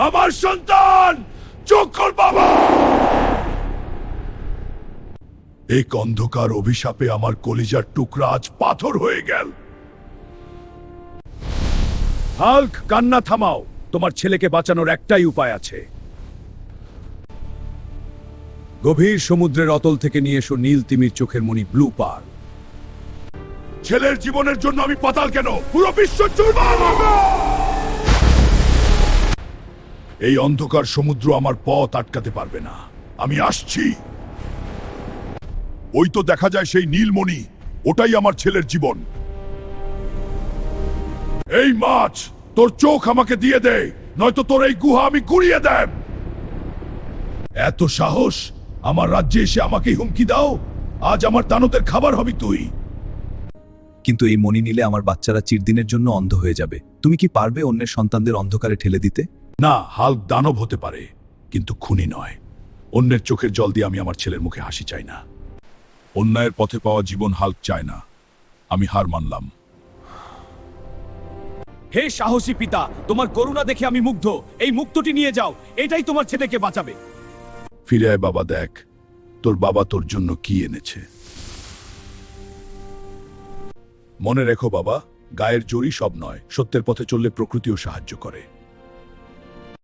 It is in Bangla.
আমার সন্তান, চোখ খোল বাবা। এক অন্ধকার অভিশাপে আমার কলিজার টুকরা আজ পাথর হয়ে গেল। হাল্ক, কান্না থামাও। তোমার ছেলেকে বাঁচানোর একটাই উপায় আছে। গভীর সমুদ্রের অতল থেকে নিয়ে এসো নীল তিমির চোখের মণি ব্লু পার। ছেলের জীবনের জন্য আমি পাতাল কেন, পুরো বিশ্ব চুরমার হবে। এই অন্ধকার সমুদ্র আমার পথ আটকাতে পারবে না। আমি আসছি। ওই তো দেখা যায় সেই নীলমণি, ওটাই আমার ছেলের জীবন। এই মাছ, তোর চোখ আমাকে দিয়ে দে, নয়তো তোর এই গুহা আমি গুড়িয়ে দেব। এত সাহস, আমার রাজ্যে এসে আমাকে হুমকি দাও? আজ আমার দানতের খাবার হবি তুই। কিন্তু এই মণি নিলে আমার বাচ্চারা চিরদিনের জন্য অন্ধ হয়ে যাবে। তুমি কি পারবে অন্যের সন্তানদের অন্ধকারে ঠেলে দিতে? না, হাল্ক দানব হতে পারে, কিন্তু খুনি নয়। অন্যের চোখের জল দিয়ে আমি আমার ছেলের মুখে হাসি চাই না। অন্যায়ের পথে পাওয়া জীবন হাল্ক চায় না। আমি হার মানলাম। হে সাহসী পিতা, তোমার করুণা দেখে আমি মুগ্ধ। এই মুক্তটি নিয়ে যাও, এটাই তোমার ছেলেকে বাঁচাবে। ফিরে আয় বাবা, দেখ তোর বাবা তোর জন্য কি এনেছে। মনে রেখো বাবা, গায়ের জোরই সব নয়, সত্যের পথে চললে প্রকৃতিও সাহায্য করে।